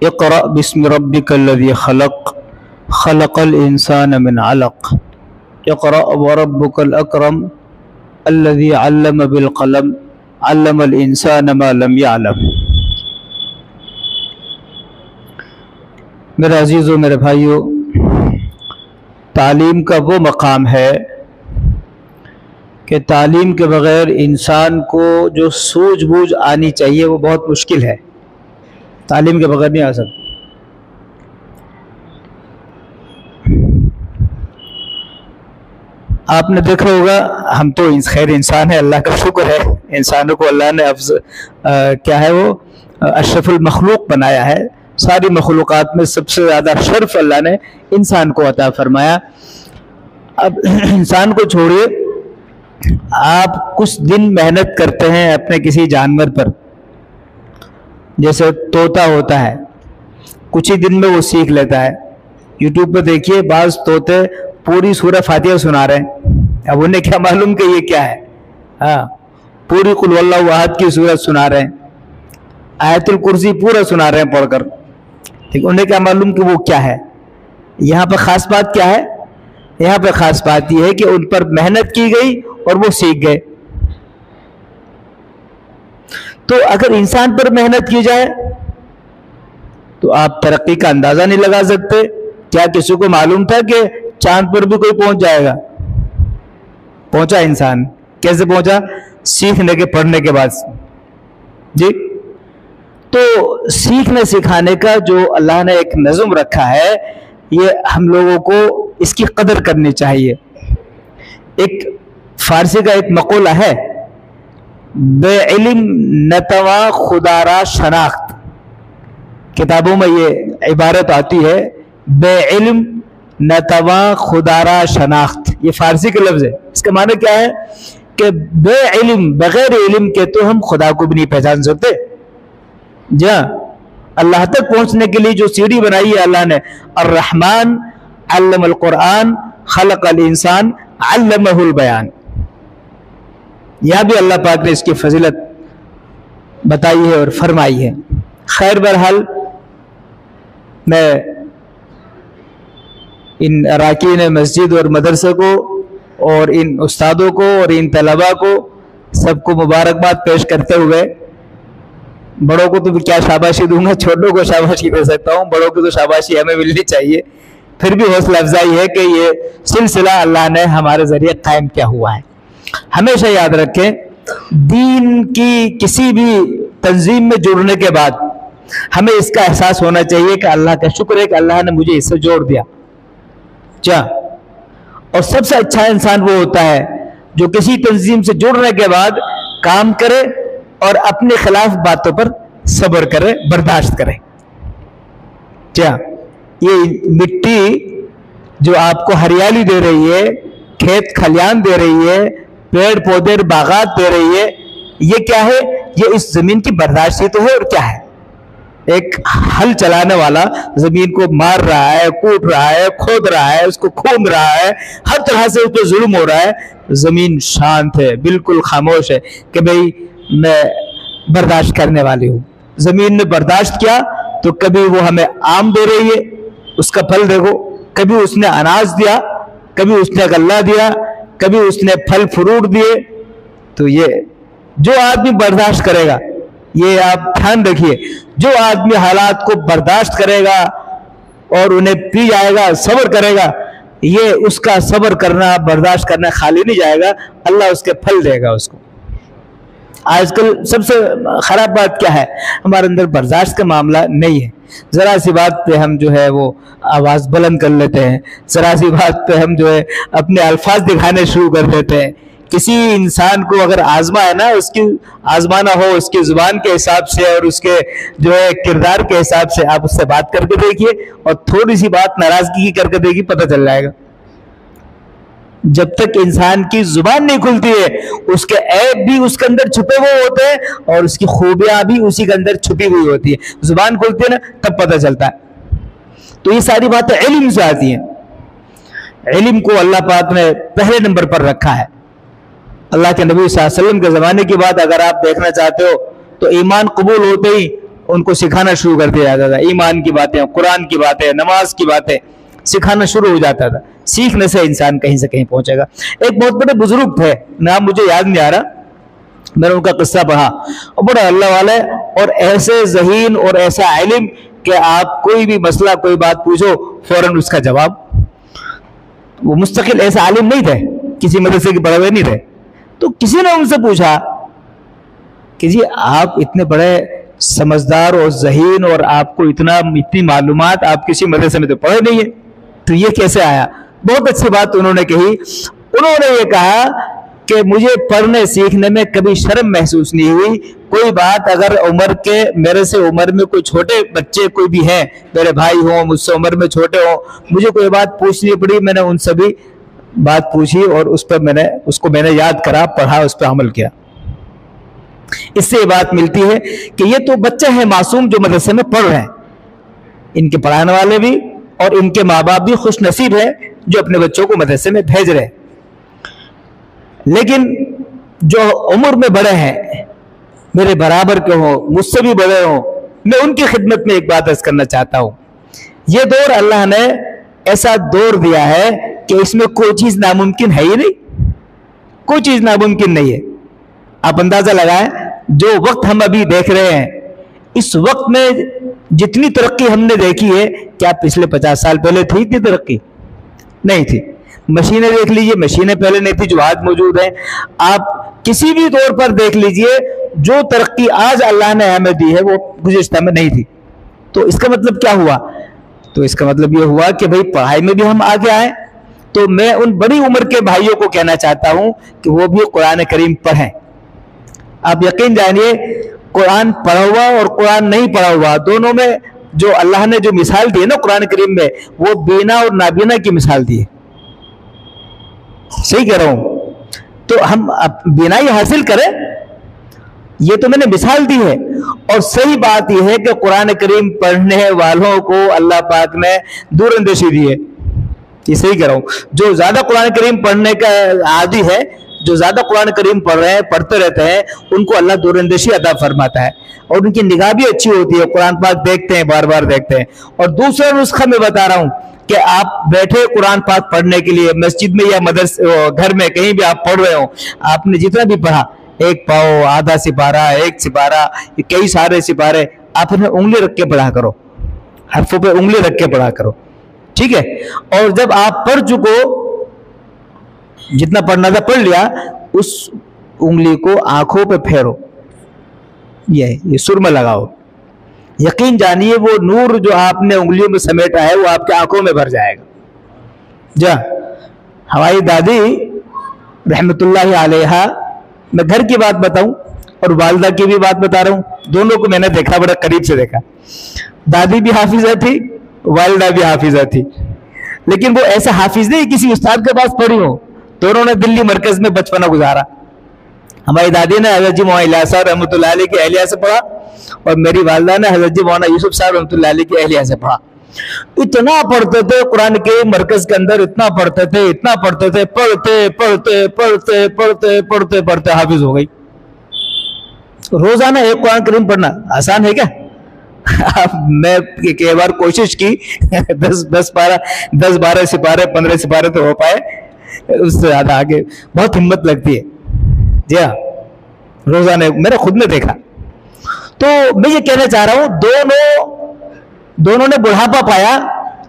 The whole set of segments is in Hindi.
इक़रा बिस्मि रब्बिकल्लज़ी खलक़ खलक़ल इंसान मिन अलक़ इक़रा व रब्बुकल अकरम अल्लज़ी अल्लम बिल क़लम अल्लमल इंसान मा लम यअलम। मेरे अजीज़ों, मेरे भाइयों, तालीम का वो मकाम है कि तालीम के बग़ैर इंसान को जो सूझबूझ आनी चाहिए वो बहुत मुश्किल है, तालीम के बग़ैर नहीं आ सकती। आपने देखा होगा, हम तो खैर इंसान है, अल्लाह का शुक्र है, इंसानों को अल्लाह ने क्या है वो अशरफुल मखलूक बनाया है। सारी मखलूक़ात में सबसे ज़्यादा शर्फ अल्लाह ने इंसान को अता फरमाया। अब इंसान को छोड़िए, आप कुछ दिन मेहनत करते हैं अपने किसी जानवर पर, जैसे तोता होता है, कुछ ही दिन में वो सीख लेता है। यूट्यूब पर देखिए, बाज़ तोते पूरी सूरह फातिहा सुना रहे हैं। अब उन्हें क्या मालूम कि ये क्या है। हाँ, पूरी कुल वल्लाहु अहद की सूरत सुना रहे हैं, आयतुल कुर्सी पूरा सुना रहे हैं पढ़कर। ठीक, उन्हें क्या मालूम कि वो क्या है। यहाँ पर खास बात क्या है? यहाँ पर खास बात यह है कि उन पर मेहनत की गई और वो सीख गए। तो अगर इंसान पर मेहनत की जाए तो आप तरक्की का अंदाजा नहीं लगा सकते। क्या किसी को मालूम था कि चांद पर भी कोई पहुंच जाएगा? पहुंचा इंसान। कैसे पहुंचा? सीखने के, पढ़ने के बाद जी। तो सीखने सिखाने का जो अल्लाह ने एक नज़म रखा है, ये हम लोगों को इसकी कदर करनी चाहिए। एक फारसी का एक मक़ूला है, बेइल्म नतवा खुदारा शनाख्त। किताबों में ये इबारत आती है, बेइल्म नतवा खुदारा शनाख्त। ये फारसी के लफ्ज़ है। इसका माने क्या है कि बेइल्म, बगैर इल्म के तो हम खुदा को भी नहीं पहचान सकते। जा अल्लाह तक पहुंचने के लिए जो सीढ़ी बनाई है अल्लाह ने, अर्रहमान अल्लमल कुरान खलक़ल इंसान अल्लमहुल बयान। यह भी अल्लाह पाक ने इसकी फजीलत बताई है और फरमाई है। खैर, बहरहाल मैं इन अराकीन मस्जिद और मदरसे को और इन उस्तादों को और इन तलबा को सबको मुबारकबाद पेश करते हुए, बड़ों को तो क्या शाबाशी दूंगा, छोटों को शाबाशी दे सकता हूँ, बड़ों की तो शाबाशी हमें मिलनी चाहिए। फिर भी हौसला अफजाई है कि ये सिलसिला अल्लाह ने हमारे जरिए कायम किया हुआ है। हमेशा याद रखें, दीन की किसी भी तंजीम में जुड़ने के बाद हमें इसका एहसास होना चाहिए कि अल्लाह का शुक्र है कि अल्लाह ने मुझे इससे जोड़ दिया। क्या? और सबसे अच्छा इंसान वो होता है जो किसी तंजीम से जुड़ने के बाद काम करे और अपने खिलाफ बातों पर सब्र करे, बर्दाश्त करे। क्या? ये मिट्टी जो आपको हरियाली दे रही है, खेत खलियान दे रही है, पेड़ पौधे बागात दे रही है, ये क्या है? ये इस जमीन की बर्दाश्त ही तो है। और क्या है? एक हल चलाने वाला जमीन को मार रहा है, कूट रहा है, खोद रहा है, उसको खोद रहा है, हर तरह से उस पर जुल्म हो रहा है। जमीन शांत है, बिल्कुल खामोश है कि भाई मैं बर्दाश्त करने वाली हूँ। जमीन ने बर्दाश्त किया तो कभी वो हमें आम दे रही है, उसका फल देखो, कभी उसने अनाज दिया, कभी उसने गल्ला दिया, कभी उसने फल फ्रूट दिए। तो ये जो आदमी बर्दाश्त करेगा, ये आप ध्यान रखिए, जो आदमी हालात को बर्दाश्त करेगा और उन्हें पी जाएगा, सब्र करेगा, ये उसका सब्र करना, बर्दाश्त करना खाली नहीं जाएगा, अल्लाह उसके फल देगा उसको। आजकल सबसे खराब बात क्या है? हमारे अंदर बर्दाश्त का मामला नहीं है। जरा सी बात पे हम जो है वो आवाज बुलंद कर लेते हैं, जरा सी बात पे हम जो है अपने अल्फाज दिखाने शुरू कर देते हैं। किसी इंसान को अगर आजमा है ना, उसकी आजमाना हो उसकी जुबान के हिसाब से और उसके जो है किरदार के हिसाब से, आप उससे बात करके देखिए और थोड़ी सी बात नाराजगी की करके देखिए, पता चल जाएगा। जब तक इंसान की जुबान नहीं खुलती है, उसके ऐब भी उसके अंदर छुपे हुए होते हैं और उसकी खूबियां भी उसी के अंदर छुपी हुई होती है। जुबान खुलती है ना, तब पता चलता है। तो ये सारी बातें इल्म से आती हैं। इल्म को अल्लाह पाक ने पहले नंबर पर रखा है। अल्लाह के नबी सल्लल्लाहु अलैहि वसल्लम के ज़माने की बात अगर आप देखना चाहते हो तो ईमान कबूल होते ही उनको सिखाना शुरू कर दिया जाता था। ईमान की बातें, कुरान की बातें, नमाज की बातें सिखाना शुरू हो जाता था। सीखने से इंसान कहीं से कहीं पहुंचेगा। एक बहुत बड़े बुजुर्ग थे, नाम मुझे याद नहीं आ रहा, मैंने उनका किस्सा पढ़ा, और बड़ा अल्लाह वाले और ऐसे ज़हीन और ऐसा इल्म कि आप कोई भी मसला, कोई बात पूछो फौरन उसका जवाब। वो मुस्तकिल ऐसा आलिम नहीं थे, किसी मदरसे के पढ़े हुए नहीं थे। तो किसी ने उनसे पूछा कि जी आप इतने बड़े समझदार और ज़हीन और आपको इतनी मालूमात, आप किसी मदरसे में तो पढ़े नहीं है, तो ये कैसे आया? बहुत अच्छी बात उन्होंने कही। उन्होंने ये कहा कि मुझे पढ़ने सीखने में कभी शर्म महसूस नहीं हुई। कोई बात अगर उम्र के, मेरे से उम्र में कोई छोटे बच्चे कोई भी हैं, मेरे भाई हों, मुझसे उम्र में छोटे हों, मुझे कोई बात पूछनी पड़ी, मैंने उनसे भी बात पूछी और उस पर मैंने याद करा, पढ़ा, उस पर अमल किया। इससे ये बात मिलती है कि ये तो बच्चे हैं मासूम जो मदरसे में पढ़ रहे हैं, इनके पढ़ाने वाले भी और इनके माँ बाप भी खुश नसीब है जो अपने बच्चों को मदरसे में भेज रहे हैं। लेकिन जो उम्र में बड़े हैं, मेरे बराबर के हों, मुझसे भी बड़े हों, मैं उनकी खिदमत में एक बात अर्ज करना चाहता हूं। ये दौर अल्लाह ने ऐसा दौर दिया है कि इसमें कोई चीज नामुमकिन है ही नहीं, कोई चीज नामुमकिन नहीं है। आप अंदाजा लगाएं, जो वक्त हम अभी देख रहे हैं, इस वक्त में जितनी तरक्की हमने देखी है, क्या पिछले 50 साल पहले थी इतनी तरक्की? नहीं थी। मशीनें देख लीजिए, मशीनें पहले नहीं थी जो आज मौजूद है। आप किसी भी तौर पर देख लीजिए, जो तरक्की आज अल्लाह ने हमें दी है वो गुज़िश्ता में नहीं थी। तो इसका मतलब क्या हुआ? तो इसका मतलब ये हुआ कि भाई पढ़ाई में भी हम आगे आए। तो मैं उन बड़ी उम्र के भाइयों को कहना चाहता हूं कि वो भी कुरान करीम पढ़ें। आप यकीन जानिए, कुरान पढ़ा हुआ और कुरान नहीं पढ़ा हुआ दोनों में जो अल्लाह ने जो मिसाल दी है ना कुरान करीम में, वो बीना और नाबीना की मिसाल दी है। सही कह रहा हूं? तो हम बीनाई हासिल करें, ये तो मैंने मिसाल दी है। और सही बात यह है कि कुरान करीम पढ़ने वालों को अल्लाह पाक ने दूरंदेशी दी है। ये सही कह रहा हूं। जो ज्यादा कुरान करीम पढ़ने का आदी है, जो ज्यादा कुरान करीम पढ़ रहे हैं, पढ़ते रहते हैं, उनको अल्लाह दूरंदेशी अता फरमाता है और उनकी निगाह भी अच्छी होती है, कुरान पाक देखते हैं, बार बार देखते हैं। और दूसरा नुस्खा मैं बता रहा हूं कि आप बैठे कुरान पाक पढ़ने के लिए मस्जिद में या मदरसे, घर में, कहीं भी आप पढ़ रहे हो, आपने जितना भी पढ़ा, एक पाओ, आधा सिपारा, एक सिपारा, कई सारे सिपारे, आप उन्हें उंगली रख के पढ़ा करो, हरफों पे उंगली रख के पढ़ा करो, ठीक है? और जब आप पढ़ चुको, जितना पढ़ना था पढ़ लिया, उस उंगली को आंखों पे फेरो, ये सुरमा लगाओ। यकीन जानिए वो नूर जो आपने उंगलियों में समेटा है वो आपके आंखों में भर जाएगा। हमारी दादी रहमतुल्लाहि अलैहा, मैं घर की बात बताऊं और वालिदा की भी बात बता रहा हूं, दोनों को मैंने देखा, बड़ा करीब से देखा। दादी भी हाफिजा थी, वालिदा भी हाफिजा थी, लेकिन वो ऐसा हाफिज नहीं किसी उस्ताद के पास पढ़ी हो। दोनों ने दिल्ली मरकज में बचपना गुजारा। हमारी दादी ने हज़रत जी मौलाना इलियास साहब रहमतुल्लाह अलैह की अहलिया से पढ़ा और मेरी वालिदा ने हज़रत जी मौलाना यूसुफ साहब रहमतुल्लाह अलैह की अहलिया से पढ़ा। इतना पढ़ते थे कुरान के मरकज के अंदर, इतना पढ़ते थे, इतना पढ़ते थे, पढ़ते पढ़ते पढ़ते पढ़ते पढ़ते पढ़ते हाफिज हो गई। रोजाना एक कुरान करीम पढ़ना आसान है क्या? मैं कई बार कोशिश की 10 12 सिपारे, 15 सिपारे तो हो पाए, उससे ज्यादा आगे बहुत हिम्मत लगती है। जी हाँ, रोजाना मैंने खुद ने देखा। तो मैं ये कहना चाह रहा हूं, दोनों ने बुढ़ापा पाया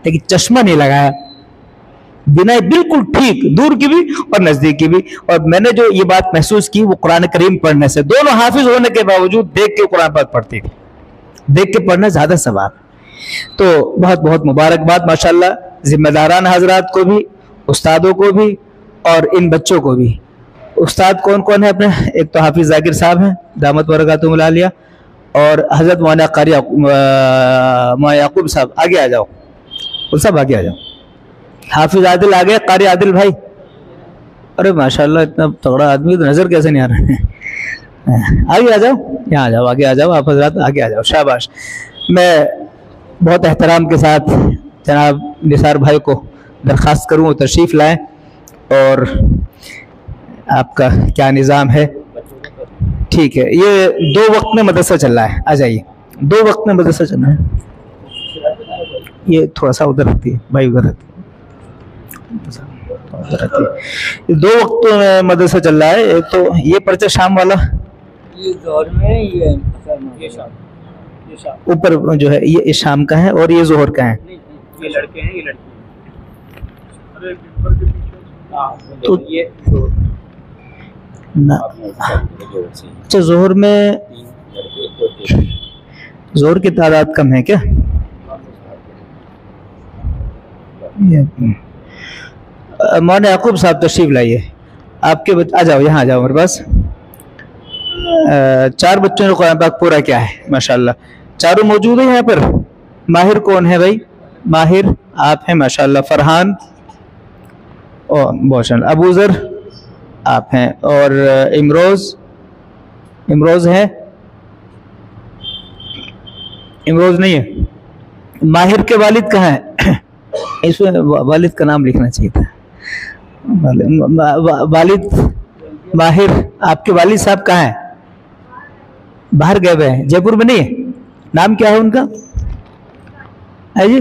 लेकिन चश्मा नहीं लगाया। बिना बिल्कुल ठीक, दूर की भी और नजदीक की भी। और मैंने जो ये बात महसूस की वो कुरान करीम पढ़ने से, दोनों हाफिज होने के बावजूद देख के कुरान पाक पढ़ती थी। देख के पढ़ना ज्यादा सवाब। तो बहुत बहुत मुबारकबाद माशाल्लाह जिम्मेदारान हजरात को भी, उस्तादों को भी और इन बच्चों को भी। उस्ताद कौन कौन है अपने? एक तो हाफिज जाकिर साहब हैं दामत बरकातुहुल आलिया, और हजरत मौलाना कारी याकूब साहब, आगे आ जाओ, वो सब आगे आ जाओ। हाफिज आदिल आ गए, कारी आदिल भाई, अरे माशाल्लाह इतना तगड़ा आदमी, तो नजर कैसे नहीं आ रहा है? आगे आ जाओ, यहाँ आ जाओ, आगे आ जाओ, आप हजरात आगे आ जाओ, शाबाश। मैं बहुत एहतराम के साथ जनाब निसार भाई को दरख्वास्त करूँ तशरीफ़ लाएँ और आपका क्या निज़ाम है? ठीक है, ये 2 वक्त में मदरसा चल रहा है, आ जाइए। 2 वक्त में मदरसा चल रहा है। ये थोड़ा सा उधर रखती है भाई, उधर रखती है। 2 वक्तों में मदरसा चल रहा है। एक तो ये पर्चा शाम वाला, ये जोहर में, ये शाम, ऊपर जो है ये शाम का है और ये जोहर का है। ये लड़के हैं, ये लड़की तो ये ना, अच्छा जोहर में, जोहर की तादाद कम है क्या? मौलाना याकूब साहब तशरीफ लाइए, आपके आ जाओ, यहाँ आ जाओ मेरे पास। 4 बच्चों ने कुरान पाक पूरा किया है माशाल्लाह, चारों मौजूद है यहाँ पर। माहिर कौन है भाई? माहिर आप हैं माशाल्लाह। फरहान और बहुत, अबूजर आप हैं, और इमरोज है? इमरोज नहीं है। माहिर के वालिद कहाँ है? इसमें वालिद का नाम लिखना चाहिए था। वालिद माहिर, आपके वालिद साहब कहाँ हैं? बाहर गए हुए हैं, जयपुर में नहीं है? नाम क्या है उनका? है जी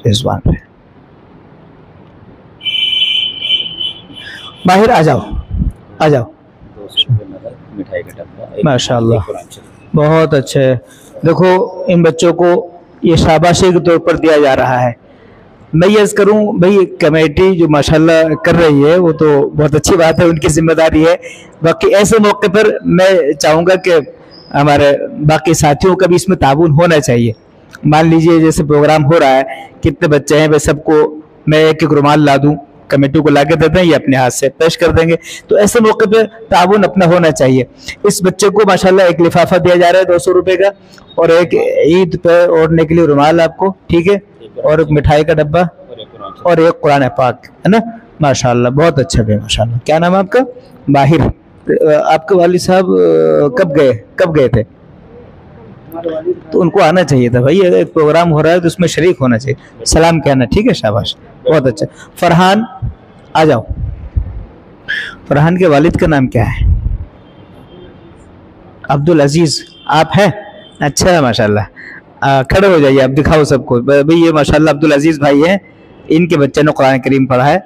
रिजवान। माहिर आ जाओ, आ जाओ। मिठाई का डब्बा, माशाल्लाह बहुत अच्छे। देखो इन बच्चों को ये शाबाशी के तौर पर दिया जा रहा है। मैं ये करूं भाई, कमेटी जो माशाल्लाह कर रही है वो तो बहुत अच्छी बात है, उनकी जिम्मेदारी है। बाकी ऐसे मौके पर मैं चाहूँगा कि हमारे बाकी साथियों का भी इसमें ताबून होना चाहिए। मान लीजिए जैसे प्रोग्राम हो रहा है, कितने बच्चे हैं, वे सबको मैं एक रुमाल ला दूं, कमेटी को लाके देते हैं, ये अपने हाथ से पेश कर देंगे। तो ऐसे मौके पे ताबून अपना होना चाहिए। इस बच्चे को माशाल्लाह एक लिफाफा दिया जा रहा है 200 रुपए का, और एक ईद पे ओढ़ने के लिए रुमाल आपको, ठीक है, और एक मिठाई का डब्बा और एक कुरान पाक, है ना। माशाल्लाह बहुत अच्छा है माशाल्लाह। क्या नाम है आपका? माहिर। आपके वालिद साहब कब गए थे? तो उनको आना चाहिए था भाई, अगर एक प्रोग्राम हो रहा है तो उसमें शरीक होना चाहिए, सलाम कहना, ठीक है, शाबाश, बहुत अच्छा। फरहान आ जाओ। फरहान के वालिद का नाम क्या है? अब्दुल अजीज। आप हैं? अच्छा है माशाल्लाह। खड़े हो जाइए, आप दिखाओ सबको भाई, ये माशाल्लाह अब्दुल अजीज भाई हैं, इनके बच्चे ने कुरान करीम पढ़ा है।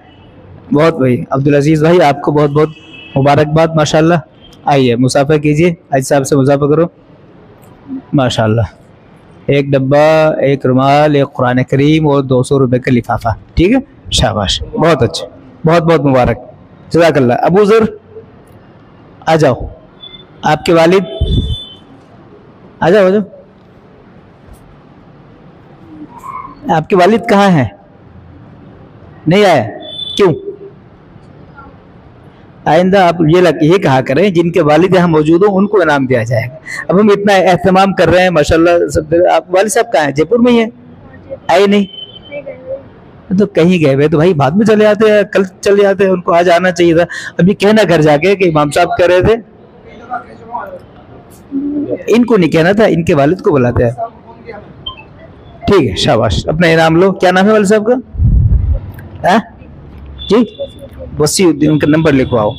बहुत भाई अब्दुल अजीज भाई, आपको बहुत बहुत मुबारकबाद माशाल्लाह। आइए मुसाफा कीजिए, आज साहब से मुसाफा करो। माशाल्लाह, एक डब्बा, एक रुमाल, एक कुरान करीम और 200 रुपए का लिफाफा, ठीक है, शाबाश, बहुत अच्छे, बहुत बहुत मुबारक, जज़ाकल्लाह। अबू ज़र आ जाओ, आपके वालिद आ जाओ, आ जाओ। आपके वालिद कहाँ हैं? नहीं आया, क्यों? आइंदा आप ये कहा करें जिनके वालिद यहाँ मौजूद हो उनको इनाम दिया जाएगा। अब हम इतना एहतमाम कर रहे हैं माशाल्लाह सब। आप वालिद साहब कहाँ हैं? जयपुर में ही है? आए नहीं? तो कहीं गए हुए, तो भाई बाद में चले जाते हैं, कल चले जाते हैं, उनको आज आना चाहिए था। अभी कहना घर जाके कि इमाम साहब कह रहे थे, इनको नहीं कहना था, इनके वालिद को बुलाते हैं। ठीक है, शाबाश, अपना इनाम लो। क्या नाम है वालिद साहब का? है जी? वसीउद्दीन। उनका नंबर लिखवाओ,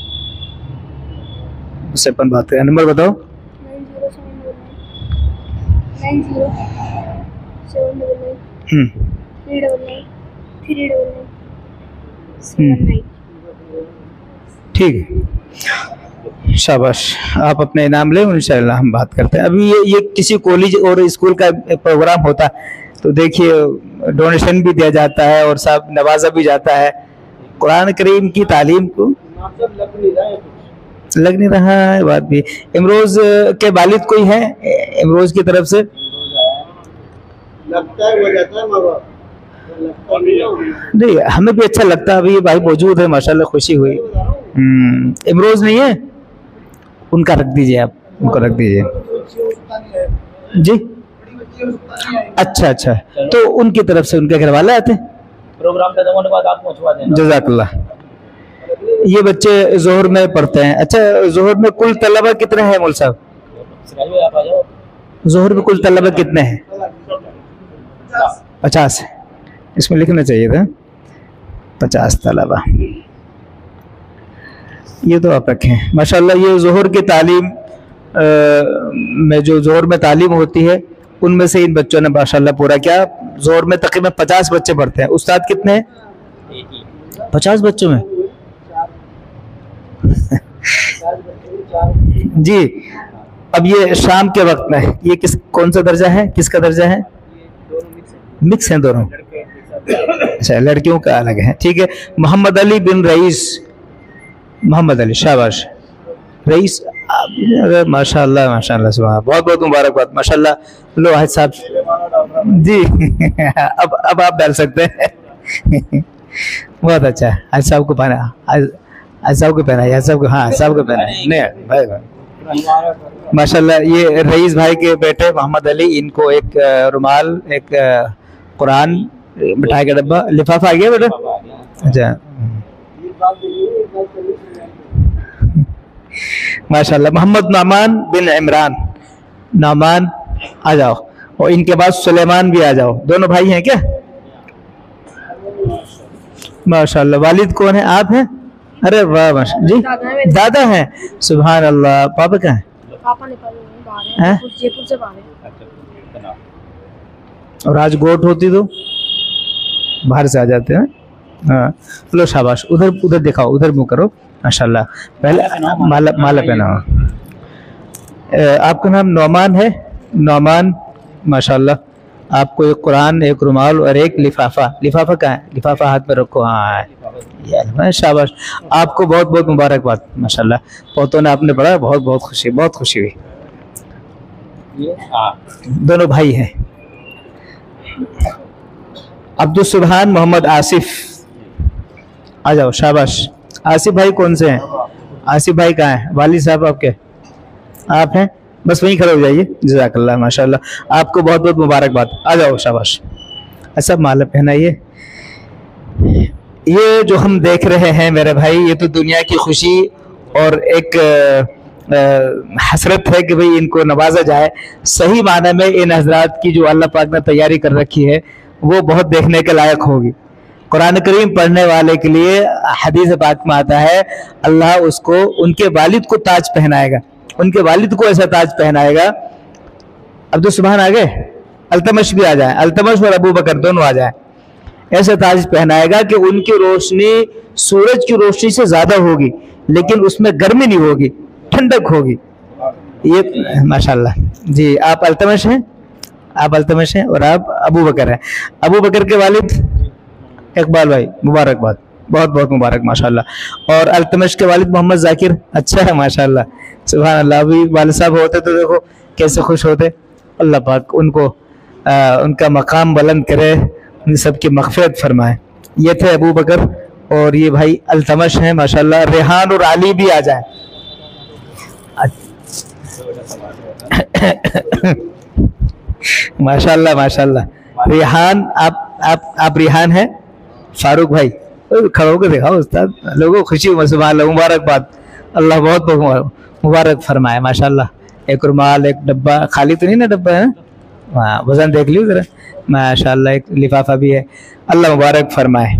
उससे अपन बात करें। नंबर बताओ। 9079 ठीक है, शाबाश, आप अपने इनाम ले, इंशाल्लाह हम बात करते हैं। अभी ये किसी कॉलेज और स्कूल का प्रोग्राम होता तो देखिए डोनेशन भी दिया जाता है और साहब नवाजा भी जाता है। कुरान करीम की तालीम को लग नहीं रहा है बात भी। इमरोज के वालिद कोई है इमरोज की तरफ से? लगता है वो जाता है माँ बाप, नहीं, हमें भी अच्छा लगता है। अभी ये भाई मौजूद है माशाल्लाह, खुशी हुई। इमरोज नहीं है? उनका रख दीजिए, आप उनको रख दीजिए जी। अच्छा अच्छा, तो उनकी तरफ से उनके घर वाले आते हैं, प्रोग्राम खत्म होने के बाद आप पहुंचवा देना। जज़ाकल्लाह। ये बच्चे जोहर में पढ़ते हैं। अच्छा, जोहर में कुल तलबा कितने हैं मौल साहब? आप आ जाओ। जोहर में कुल तलबा कितने हैं? 50 है, इसमें लिखना चाहिए था 50 तलबा। ये तो आप रखें माशाल्लाह। ये ज़ोहर की तालीम में जो ज़ोहर में तालीम होती है उनमें से इन बच्चों ने माशाल्लाह पूरा किया। ज़ोहर में तकरीबन 50 बच्चे पढ़ते हैं। उस्ताद कितने हैं? 50 बच्चों में जी। अब ये शाम के वक्त में ये कौन सा दर्जा है, किसका दर्जा है? मिक्स हैं दोनों। अच्छा, लड़कियों का अलग है, ठीक है। मोहम्मद अली बिन रईस, मोहम्मद अली, शाबाश रईस, माशाल्लाह माशाल्लाह, सुभान, बहुत बहुत मुबारकबाद माशाल्लाह। लो हाज साहब जी अब आप डाल सकते हैं बहुत अच्छा है। हाज साहब को पहना, हाज साहब को पहना, हाज साहब को, हाँ साहब को पहना नहीं भाई माशाल्लाह। ये रईस भाई के बेटे मोहम्मद अली, इनको एक रुमाल, एक कुरान, मिठाई का डब्बा, लिफाफा आ गया बेटा। अच्छा माशाल्लाह। मोहम्मद नौमान बिन इमरान, नौमान आ जाओ, और इनके बाद सुलेमान भी आ जाओ। दोनों भाई हैं क्या? माशाल्लाह। वालिद कौन है? आप हैं? अरे वाह माशा जी, दादा हैं, सुभान अल्लाह। पापा कहाँ हैं? पापा नेपाल हैं, जयपुर से बाहर हैं। और आज गोट होती तो बाहर से आ जाते हैं। हाँ लो शाबाश, उधर उधर दिखाओ, उधर मुँह करो माशाल्लाह। पहले माला माला पहना। आपका नाम नौमान है? नौमान माशाल्लाह। आपको एक कुरान, एक रुमाल और एक लिफाफा। लिफाफा कहाँ है? लिफाफा हाथ में रखो, हाँ शाबाश। आपको बहुत बहुत मुबारकबाद माशाल्लाह। पोतों ने आपने पढ़ा, बहुत बहुत खुशी, बहुत खुशी हुई। दोनों भाई हैं। अब्दुल सुभान मोहम्मद आसिफ, आ जाओ शाबाश। आसिफ भाई कौन से हैं? आसिफ भाई कहाँ हैं? वाली साहब आपके, आप हैं? बस वहीं खड़े हो जाइए, जज़ाकल्लाह माशाल्लाह। आपको बहुत बहुत मुबारकबाद, आ जाओ शाबाश। अच्छा माला पहनाइए। ये जो हम देख रहे हैं मेरे भाई, ये तो दुनिया की खुशी और एक हसरत है कि भाई इनको नवाजा जाए। सही माने में इन हजरात की जो अल्लाह पाक ने तैयारी कर रखी है वो बहुत देखने के लायक होगी। कुरान करीम पढ़ने वाले के लिए हदीस पाक में आता है अल्लाह उसको, उनके वालिद को ताज पहनाएगा, उनके वालिद को ऐसा ताज पहनाएगा। अब्दुल सुभान आ गए, अल्तमश भी आ जाए, अल्तमश और अबू बकर दोनों आ जाए। ऐसा ताज पहनाएगा कि उनकी रोशनी सूरज की रोशनी से ज्यादा होगी, लेकिन उसमें गर्मी नहीं होगी, ठंडक होगी। ये माशाल्लाह जी। आप अल्तमश हैं? आप अल्तमश हैं और आप अबू बकर हैं। अबू बकर के वालिद इकबाल भाई, मुबारकबाद, बहुत बहुत मुबारक माशाल्लाह। और अल्तमश के वालिद मोहम्मद जाकिर, अच्छा है माशाल्लाह, सुभान अल्लाह। अभी वालिद साहब होते तो देखो कैसे खुश होते। अल्लाह पाक उनको उनका मकाम बुलंद करे, उन सबकी मग़फ़िरत फरमाए। ये थे अबू बकर और ये भाई अल्तमश हैं माशाल्लाह। रेहान और अली भी आ जाए। माशाल्लाह माशाल्लाह। रेहान, आप रेहान हैं? फारूक भाई खड़ो के दिखाओ उस्ताद, लोगों खुशी, मुबारकबाद, अल्लाह बहुत बहुत मुबारक फरमाए माशाल्लाह। एक रुमाल, एक डब्बा, खाली तो नहीं ना डब्बा है, हाँ वजन देख लियो जरा माशाल्लाह। एक लिफाफा भी है, अल्लाह मुबारक फरमाए।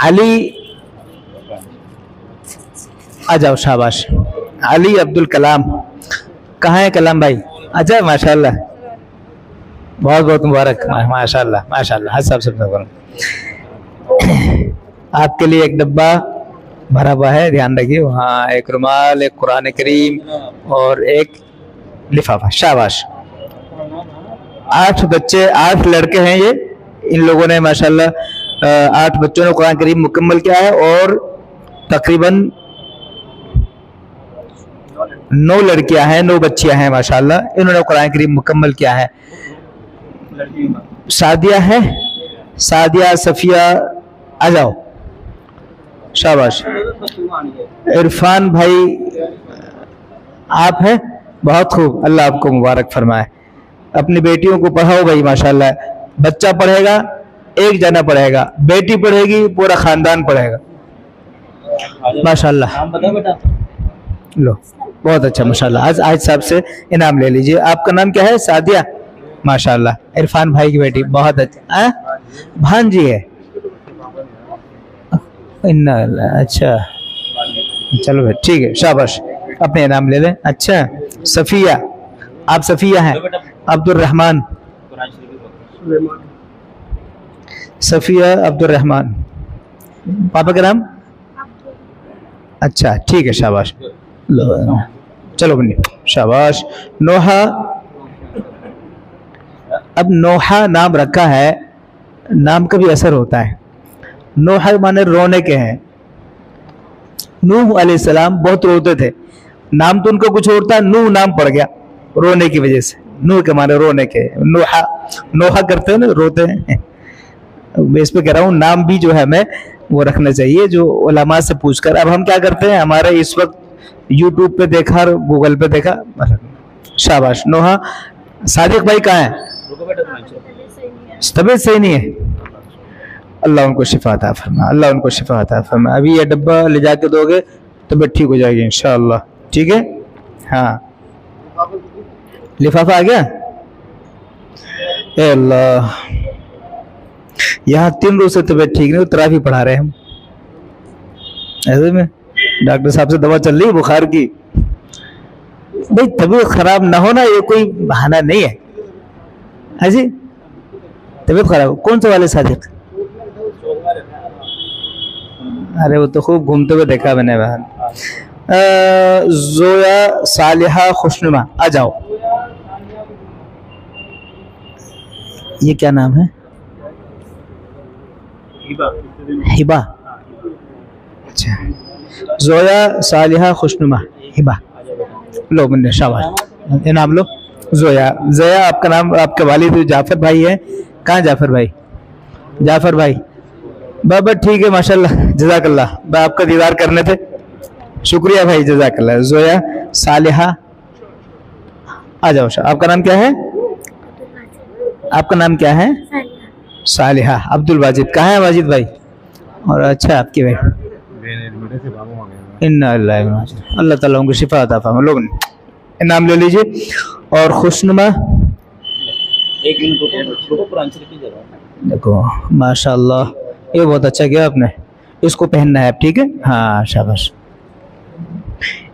अली आ जाओ शाबाश। अली अब्दुल कलाम, कहाँ है कलाम भाई? अच्छा माशाल्लाह, बहुत बहुत मुबारक माशाल्लाह माशाल्लाह। हज साहब सब आपके लिए एक डब्बा भरा हुआ है, ध्यान रखिए। वहाँ एक रुमाल, एक कुरान करीम और एक लिफाफा, शाबाश। 8 बच्चे, 8 लड़के हैं ये, इन लोगों ने माशाल्लाह 8 बच्चों ने कुरान करीम मुकम्मल किया है और तकरीबन 9 लड़कियां हैं, 9 बच्चियां हैं माशाल्लाह, इन्होंने कुरान करीम मुकम्मल किया है। सादिया है, सादिया, सफिया, आ जाओ शाबाश। इरफान भाई आप हैं? बहुत खूब, अल्लाह आपको मुबारक फरमाए। अपनी बेटियों को पढ़ाओ भाई माशाल्लाह। बच्चा पढ़ेगा, एक जना पढ़ेगा, बेटी पढ़ेगी, पूरा खानदान पढ़ेगा माशाल्लाह। लो बहुत अच्छा माशाल्लाह। आज साहब से इनाम ले लीजिए। आपका नाम क्या है? सादिया, माशाल्लाह। इरफान भाई की बेटी, बहुत अच्छा। भांजी है? अच्छा चलो भाई ठीक है, शाबाश, अपने नाम ले लें। अच्छा सफिया, आप सफिया हैं। अब्दुल रहमान, सफिया अब्दुल रहमान, पापा का नाम? अच्छा ठीक है, शाबाश, चलो बन्नी, शाबाश। नोहा, अब नोहा नाम रखा है, नाम का भी असर होता है। नोहा माने रोने के हैं। नूह अलैहिस्सलाम बहुत रोते थे, नाम तो उनका कुछ और था, नूह नाम पड़ गया रोने की वजह से। नूह के माने रोने के, नोहा, नोहा करते हैं ना, रोते हैं। मैं इस पे कह रहा हूँ नाम भी जो है हमें वो रखना चाहिए, जो उलमा से पूछकर। अब हम क्या करते हैं, हमारे इस वक्त यूट्यूब पे देखा और गूगल पे देखा, शाबाश। नोहा, सादिक भाई कहाँ है? तबीयत सही नहीं है, अल्लाह उनको शिफा अता फरमा, अल्लाह उनको शिफा अता फरमा। अभी ये डब्बा ले जाके दोगे तबीयत ठीक हो जाएगी इंशाअल्लाह, ठीक है? हाँ, लिफाफा आ गया? ए अल्लाह, यहाँ 3 रोज से तबीयत ठीक नहीं, तराफी पढ़ा रहे हैं हम। ऐसे में डॉक्टर साहब से दवा चल रही है बुखार की। भाई तबीयत खराब ना होना ये कोई बहाना नहीं है। हाँ जी, तबीयत खराब कौन से वाले सादिक? अरे वो तो खूब घूमते हुए देखा मैंने बहन। जोया सालिहा खुशनुमा, आ जाओ। ये क्या नाम है? हिबा। अच्छा, जोया सालिहा खुशनुमा, हिबा, लो बन्ने, शाबाश, इनाम लो। जोया, जोया आपका नाम, आपके वालिद जाफर भाई है। कहाँ जाफर भाई? जाफर भाई, बाबा ठीक है, माशाल्लाह, जज़ाकल्लाह, मैं आपका दीदार करने थे, शुक्रिया भाई, जज़ाकल्लाह। जोया सालिहा, आ जाओ। आपका नाम क्या है? आपका नाम क्या है? सालिहा अब्दुल वाजिद। कहाँ है वाजिद भाई? और अच्छा आपकी भाई, अल्लाह ताला उनको शिफा अता फरमाए। लोग इनाम ले लीजिए। और खुशनुमा, देखो माशाल्लाह, ये बहुत अच्छा किया आपने, इसको पहनना है, ठीक है? हाँ शाबाश।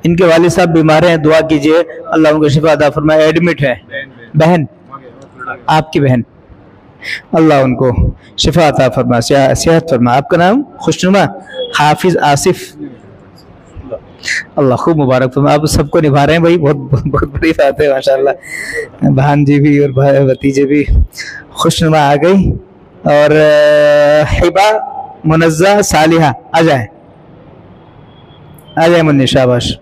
इनके वालिद साहब बीमार हैं, दुआ कीजिए, अल्लाह उनको शिफा अता फरमाए। एडमिट है बहन, आपकी बहन, अल्लाह उनको शिफा अता फरमाए, सेहत फरमाए। आपका नाम? खुशनुमा हाफिज आसिफ, अल्लाह खूब मुबारक फरमाए। आप सबको निभा रहे हैं भाई, बहुत बहुत बड़ी बात है माशाल्लाह। भांजी भी और भतीजे भी। खुशनुमा आ गई। और हिबा मुनज़्ज़ा सालिहा, आ जाए, आ जाए मुन्नी, शाबाश,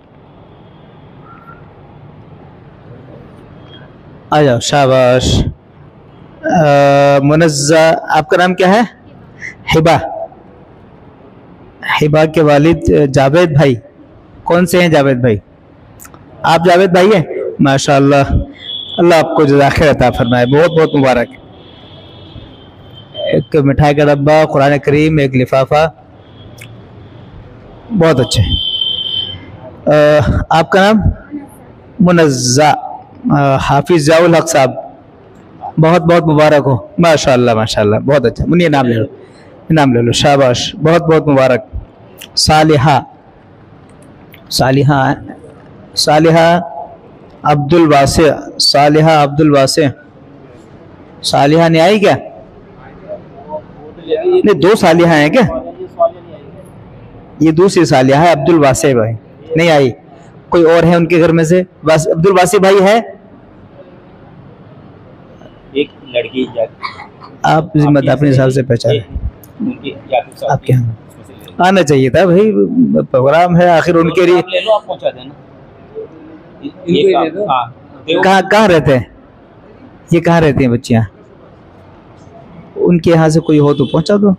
आ जाओ, शाबाश। मुनज़्ज़ा, आपका नाम क्या है? हिबा। हिबा के वालिद जावेद भाई, कौन से हैं जावेद भाई? आप जावेद भाई हैं, माशाअल्लाह, अल्लाह आपको जज़ाख़िर अता फरमाए, बहुत बहुत मुबारक। एक मिठाई का डब्बा, कुरान करीम, एक लिफाफा, बहुत अच्छे। आपका नाम? मुनज़्ज़ा हाफिज जाउल हक साहब, बहुत बहुत मुबारक हो, माशाअल्लाह माशाअल्लाह, बहुत अच्छा। मुन्नी इनाम ले लो, इनाम ले लो, शाबाश, बहुत बहुत मुबारक। सालिहा, सालिहा, सालिहा अब्दुल वासे, सालिहा अब्दुल वासे। सालिहा नहीं आई क्या? नहीं, 2 सालिहा हैं क्या? ये दूसरी सालिहा है, अब्दुल वासे भाई नहीं आई। कोई और है उनके घर में से? बस अब्दुल वासे भाई है। एक लड़की, आप जिम्मेदार अपने हिसाब से पहचाने, आपके यहाँ आना चाहिए था भाई, प्रोग्राम है आखिर, उनके लिए ले लो, आप पहुंचा देना। कहाँ रहते हैं ये? कहाँ रहती हैं बच्चियाँ? उनके यहाँ से कोई हो तो पहुँचा दो।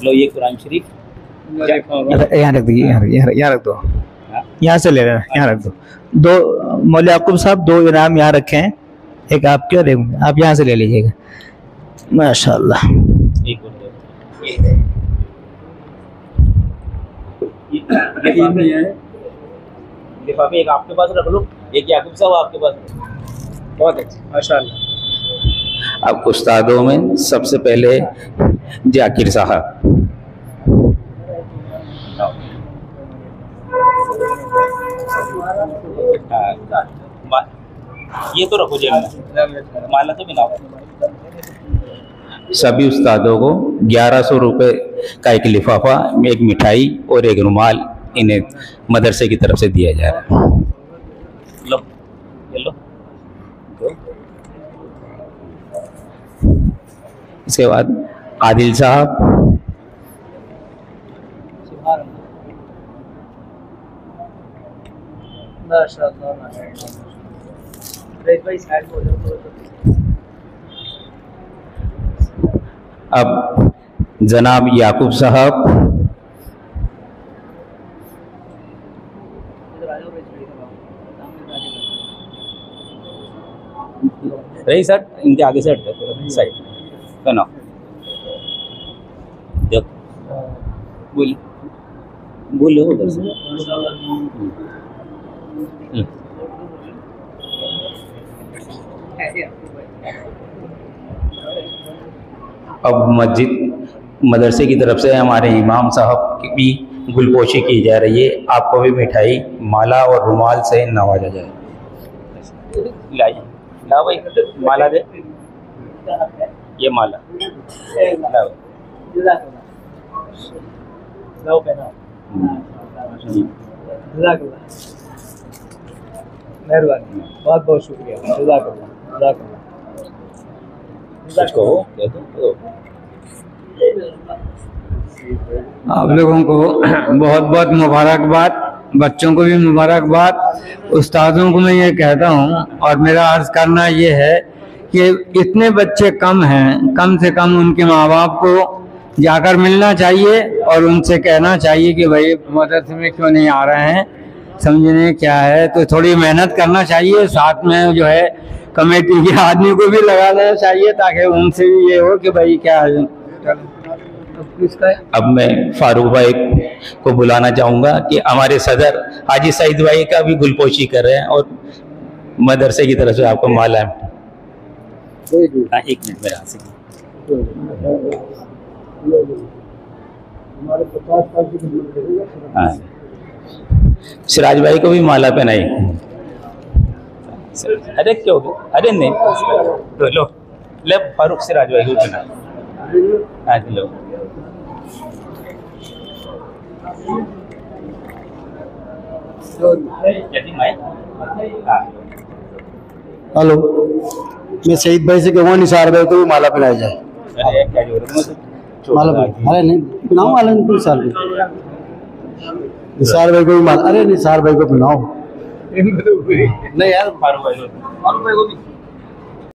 लो ये कुरान शरीफ यहाँ रख दो, यहाँ रख दो, यहाँ से ले लेना, यहाँ रख दो। 2 मौला याकूब साहब, 2 इनाम यहाँ रखे हैं, एक आपके और एक आप यहाँ से ले लीजिएगा, माशाअल्लाह। लिफाफे एक आपके पास रख लो, एक याकूब साहब आपके पास, बहुत अच्छा माशाअल्लाह। अब उस्तादों में सबसे पहले जाकिर साहब, ये तो रखो जेब में, माला तो बिना। सभी उस्तादों को 1100 रुपये का एक लिफाफा, एक मिठाई और एक रुमाल इन्हें मदरसे की तरफ से दिया जा रहा है। लो ये लो। इसके बाद आदिल साहब, अब जनाब याकूब साहब, रही सर इनके आगे से हट जाओ, साइड बना। बोल बोलो उधर से। अब मदरसे की तरफ से हमारे इमाम साहब की भी गुलपोशी की जा रही है। आपको भी मिठाई, माला और रुमाल से नवाजा जाए। ला भाई माला दे, ये माला मेहरबानी, बहुत बहुत शुक्रिया। आप लोगों को बहुत बहुत मुबारकबाद, बच्चों को भी मुबारकबाद। उस्तादों को मैं ये कहता हूँ और मेरा अर्ज करना ये है कि इतने बच्चे कम हैं, कम से कम उनके माँ बाप को जाकर मिलना चाहिए और उनसे कहना चाहिए कि भाई मदरसे में क्यों नहीं आ रहे हैं, समझने क्या है। तो थोड़ी मेहनत करना चाहिए, साथ में जो है कमेटी के आदमी को भी लगा लेना चाहिए ताकि उनसे भी ये हो कि भाई क्या है। अब मैं फारूक भाई को बुलाना चाहूँगा कि हमारे सदर हाजी सईद भाई का भी गुलपोशी कर रहे हैं और मदरसे की तरफ से आपको माला है। एक मिनट मेरे हाथ से। हाँ, सिराज भाई को भी माला पहनाई। अरे क्यों, अरे नहीं तो लो, ले फारूक सिराज भाई को पहना। हाँ लो। हेलो, मैं सईद भाई से कहूँगा निसार भाई को भी माला पहनाई जाए। अरे क्या माला अरे नहीं पहनाओ, माला नहीं निसार भाई, निसार भाई को भी माला, अरे निसार भाई को पहनाओ। नहीं यार फारूक भाई को भी।